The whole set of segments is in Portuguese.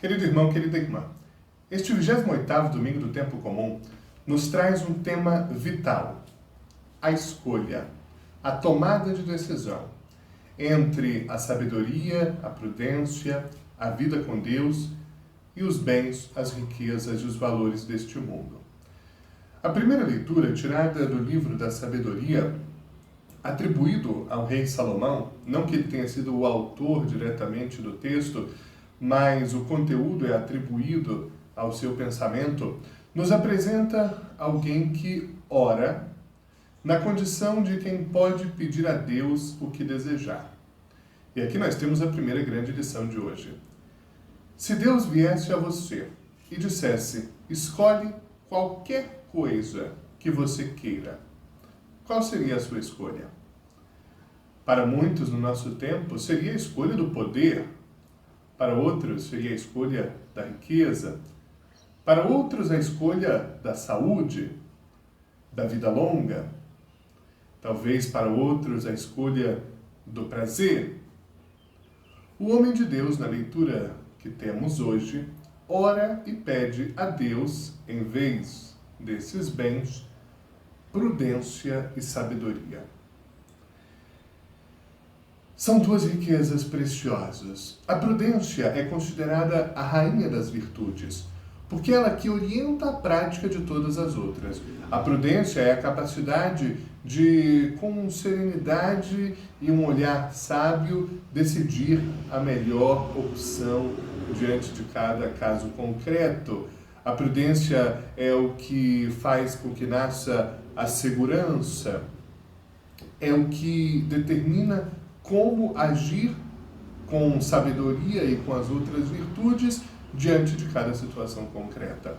Querido irmão, querida irmã, este 28º domingo do tempo comum nos traz um tema vital: a escolha, a tomada de decisão entre a sabedoria, a prudência, a vida com Deus e os bens, as riquezas e os valores deste mundo. A primeira leitura, tirada do livro da Sabedoria, atribuído ao rei Salomão, não que ele tenha sido o autor diretamente do texto, mas o conteúdo é atribuído ao seu pensamento, nos apresenta alguém que ora na condição de quem pode pedir a Deus o que desejar. E aqui nós temos a primeira grande lição de hoje. Se Deus viesse a você e dissesse: escolhe qualquer coisa que você queira, qual seria a sua escolha? Para muitos no nosso tempo seria a escolha do poder, para outros seria a escolha da riqueza, para outros a escolha da saúde, da vida longa, talvez para outros a escolha do prazer. O homem de Deus, na leitura que temos hoje, ora e pede a Deus, em vez desses bens, prudência e sabedoria. São duas riquezas preciosas. A prudência é considerada a rainha das virtudes, porque ela que orienta a prática de todas as outras. A prudência é a capacidade de, com serenidade e um olhar sábio, decidir a melhor opção diante de cada caso concreto. A prudência é o que faz com que nasça a segurança, é o que determina como agir com sabedoria e com as outras virtudes diante de cada situação concreta.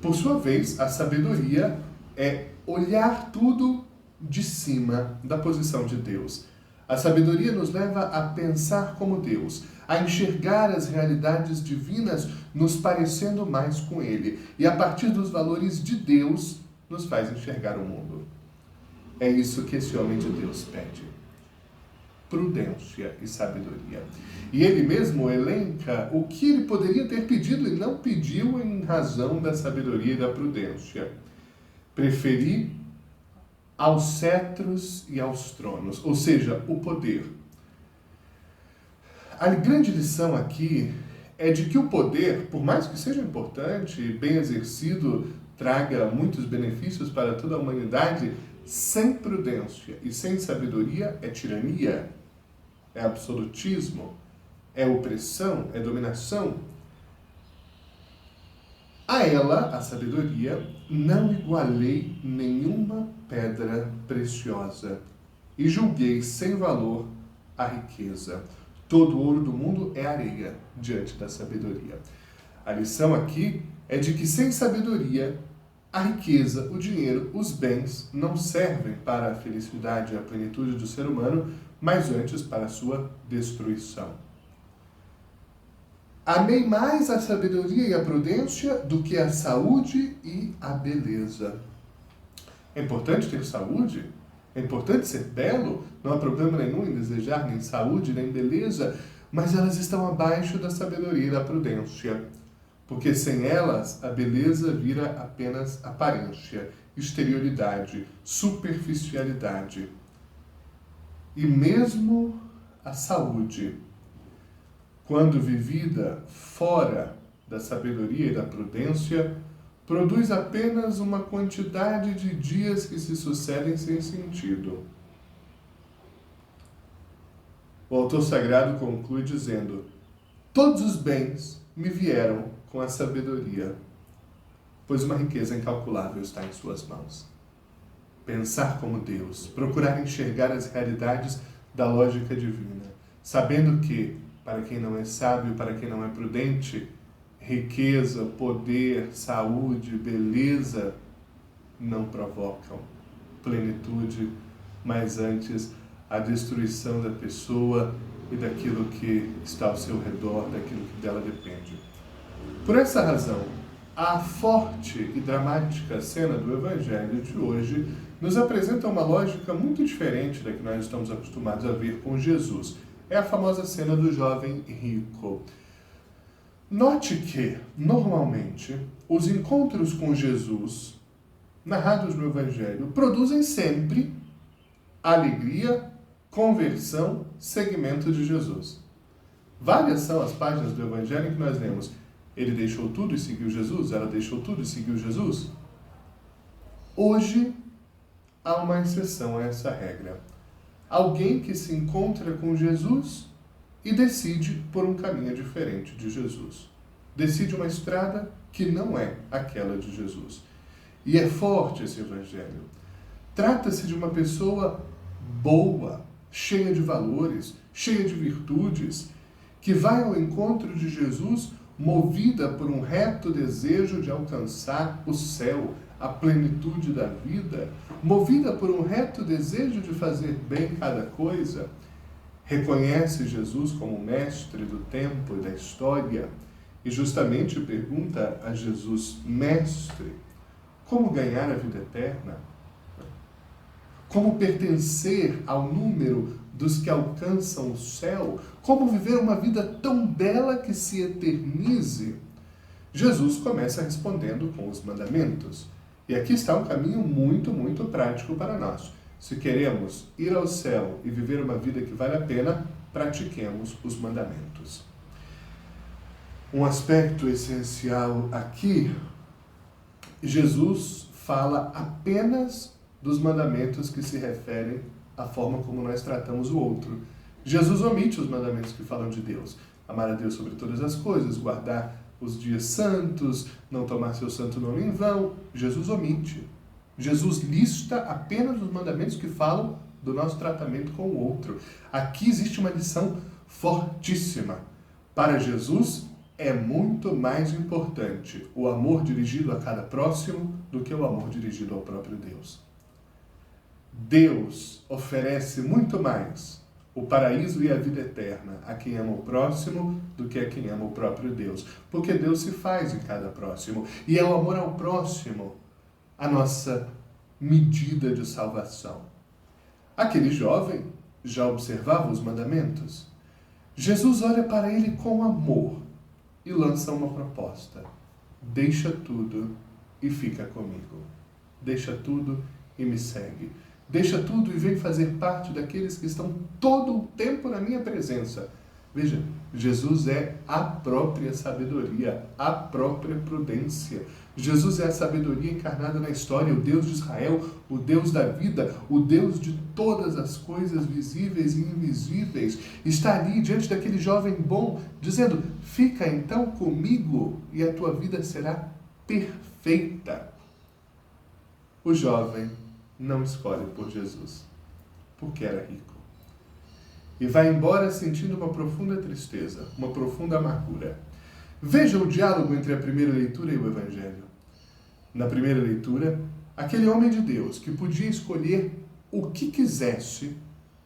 Por sua vez, a sabedoria é olhar tudo de cima da posição de Deus. A sabedoria nos leva a pensar como Deus, a enxergar as realidades divinas nos parecendo mais com Ele, e a partir dos valores de Deus nos faz enxergar o mundo. É isso que esse homem de Deus pede: prudência e sabedoria. E ele mesmo elenca o que ele poderia ter pedido e não pediu em razão da sabedoria e da prudência. Preferir aos cetros e aos tronos, ou seja, o poder. A grande lição aqui é de que o poder, por mais que seja importante e bem exercido, traga muitos benefícios para toda a humanidade, sem prudência e sem sabedoria é tirania, é absolutismo, é opressão, é dominação. A ela, a sabedoria, não igualei nenhuma pedra preciosa e julguei sem valor a riqueza. Todo o ouro do mundo é areia diante da sabedoria. A lição aqui é de que sem sabedoria, a riqueza, o dinheiro, os bens não servem para a felicidade e a plenitude do ser humano, mas antes para a sua destruição. Amei mais a sabedoria e a prudência do que a saúde e a beleza. É importante ter saúde, é importante ser belo, não há problema nenhum em desejar nem saúde nem beleza, mas elas estão abaixo da sabedoria e da prudência. Porque sem elas, a beleza vira apenas aparência, exterioridade, superficialidade. E mesmo a saúde, quando vivida fora da sabedoria e da prudência, produz apenas uma quantidade de dias que se sucedem sem sentido. O autor sagrado conclui dizendo: todos os bens me vieram com a sabedoria, pois uma riqueza incalculável está em suas mãos. Pensar como Deus, procurar enxergar as realidades da lógica divina, sabendo que, para quem não é sábio, para quem não é prudente, riqueza, poder, saúde, beleza não provocam plenitude, mas antes a destruição da pessoa e daquilo que está ao seu redor, daquilo que dela depende. Por essa razão, a forte e dramática cena do Evangelho de hoje nos apresenta uma lógica muito diferente da que nós estamos acostumados a ver com Jesus. É a famosa cena do jovem rico. Note que, normalmente, os encontros com Jesus, narrados no Evangelho, produzem sempre alegria, conversão, seguimento de Jesus. Várias são as páginas do Evangelho em que nós lemos: ele deixou tudo e seguiu Jesus, ela deixou tudo e seguiu Jesus. Hoje, há uma exceção a essa regra. Alguém que se encontra com Jesus e decide por um caminho diferente de Jesus. Decide uma estrada que não é aquela de Jesus. E é forte esse Evangelho. Trata-se de uma pessoa boa, cheia de valores, cheia de virtudes, que vai ao encontro de Jesus movida por um reto desejo de alcançar o céu, a plenitude da vida, movida por um reto desejo de fazer bem cada coisa. Reconhece Jesus como mestre do tempo e da história e justamente pergunta a Jesus: mestre, como ganhar a vida eterna? Como pertencer ao número dos que alcançam o céu? Como viver uma vida tão bela que se eternize? Jesus começa respondendo com os mandamentos. E aqui está um caminho muito, muito prático para nós. Se queremos ir ao céu e viver uma vida que vale a pena, pratiquemos os mandamentos. Um aspecto essencial aqui, Jesus fala apenas dos mandamentos que se referem à forma como nós tratamos o outro. Jesus omite os mandamentos que falam de Deus. Amar a Deus sobre todas as coisas, guardar os dias santos, não tomar seu santo nome em vão. Jesus omite. Jesus lista apenas os mandamentos que falam do nosso tratamento com o outro. Aqui existe uma lição fortíssima. Para Jesus, é muito mais importante o amor dirigido a cada próximo do que o amor dirigido ao próprio Deus. Deus oferece muito mais o paraíso e a vida eterna a quem ama o próximo do que a quem ama o próprio Deus. Porque Deus se faz em cada próximo. E é o amor ao próximo a nossa medida de salvação. Aquele jovem já observava os mandamentos. Jesus olha para ele com amor e lança uma proposta: deixa tudo e fica comigo. Deixa tudo e me segue. Deixa tudo e vem fazer parte daqueles que estão todo o tempo na minha presença. Veja, Jesus é a própria sabedoria, a própria prudência. Jesus é a sabedoria encarnada na história, o Deus de Israel, o Deus da vida, o Deus de todas as coisas visíveis e invisíveis. Está ali diante daquele jovem bom, dizendo: fica então comigo e a tua vida será perfeita. O jovem não escolhe por Jesus, porque era rico. E vai embora sentindo uma profunda tristeza, uma profunda amargura. Veja o diálogo entre a primeira leitura e o Evangelho. Na primeira leitura, aquele homem de Deus que podia escolher o que quisesse,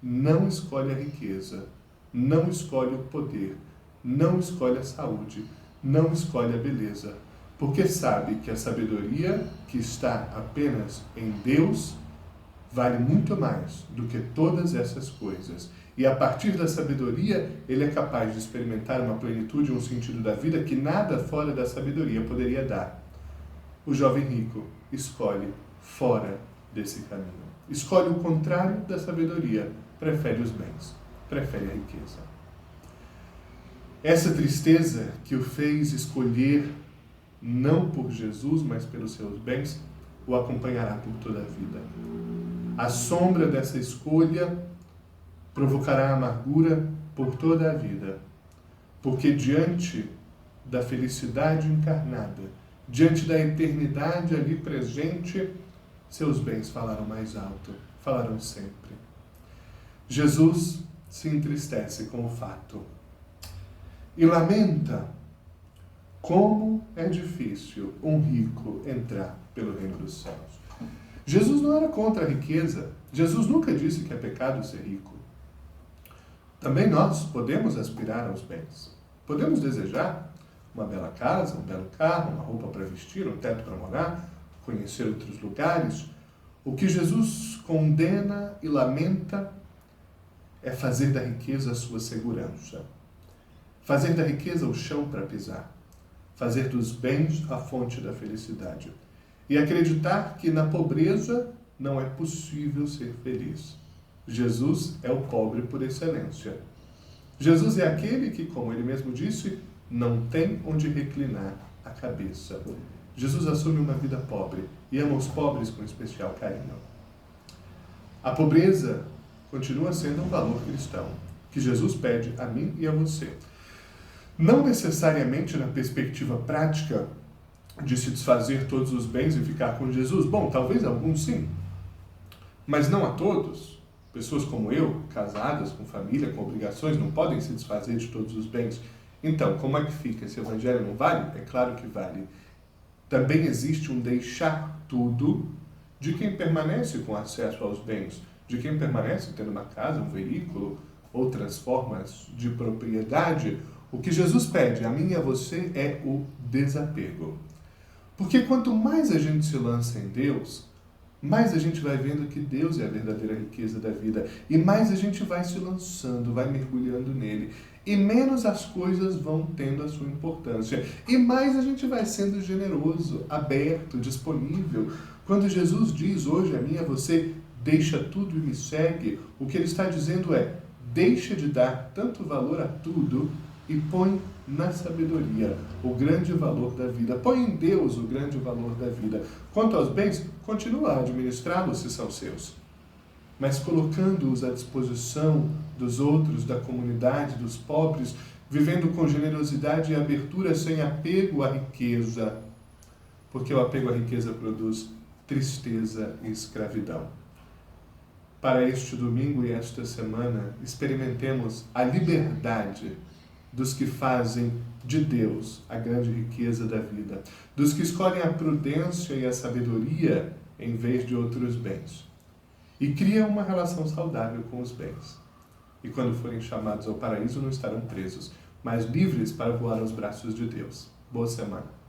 não escolhe a riqueza, não escolhe o poder, não escolhe a saúde, não escolhe a beleza, porque sabe que a sabedoria que está apenas em Deus vale muito mais do que todas essas coisas. E a partir da sabedoria, ele é capaz de experimentar uma plenitude, um sentido da vida que nada fora da sabedoria poderia dar. O jovem rico escolhe fora desse caminho. Escolhe o contrário da sabedoria. Prefere os bens. Prefere a riqueza. Essa tristeza que o fez escolher não por Jesus, mas pelos seus bens, o acompanhará por toda a vida. A sombra dessa escolha provocará amargura por toda a vida, porque diante da felicidade encarnada, diante da eternidade ali presente, seus bens falaram mais alto, falarão sempre. Jesus se entristece com o fato e lamenta como é difícil um rico entrar pelo reino dos céus. Jesus não era contra a riqueza. Jesus nunca disse que é pecado ser rico. Também nós podemos aspirar aos bens. Podemos desejar uma bela casa, um belo carro, uma roupa para vestir, um teto para morar, conhecer outros lugares. O que Jesus condena e lamenta é fazer da riqueza a sua segurança. fazer da riqueza o chão para pisar, fazer dos bens a fonte da felicidade e acreditar que na pobreza não é possível ser feliz. Jesus é o pobre por excelência. Jesus é aquele que, como ele mesmo disse, não tem onde reclinar a cabeça. Jesus assume uma vida pobre e ama os pobres com especial carinho. A pobreza continua sendo um valor cristão, que Jesus pede a mim e a você. Não necessariamente na perspectiva prática de se desfazer todos os bens e ficar com Jesus. Bom, talvez alguns sim, mas não a todos. Pessoas como eu, casadas, com família, com obrigações, não podem se desfazer de todos os bens. Então, como é que fica? Esse evangelho não vale? É claro que vale. Também existe um deixar tudo de quem permanece com acesso aos bens, de quem permanece tendo uma casa, um veículo, outras formas de propriedade. O que Jesus pede a mim e a você é o desapego. Porque quanto mais a gente se lança em Deus, mais a gente vai vendo que Deus é a verdadeira riqueza da vida. E mais a gente vai se lançando, vai mergulhando nele. E menos as coisas vão tendo a sua importância. E mais a gente vai sendo generoso, aberto, disponível. Quando Jesus diz hoje a mim e a você, deixa tudo e me segue, o que ele está dizendo é, deixa de dar tanto valor a tudo e põe na sabedoria o grande valor da vida. Põe em Deus o grande valor da vida. Quanto aos bens, continua a administrá-los se são seus, mas colocando-os à disposição dos outros, da comunidade, dos pobres, vivendo com generosidade e abertura sem apego à riqueza, porque o apego à riqueza produz tristeza e escravidão. Para este domingo e esta semana, experimentemos a liberdade dos que fazem de Deus a grande riqueza da vida, dos que escolhem a prudência e a sabedoria em vez de outros bens, e criam uma relação saudável com os bens. E quando forem chamados ao paraíso, não estarão presos, mas livres para voar aos braços de Deus. Boa semana.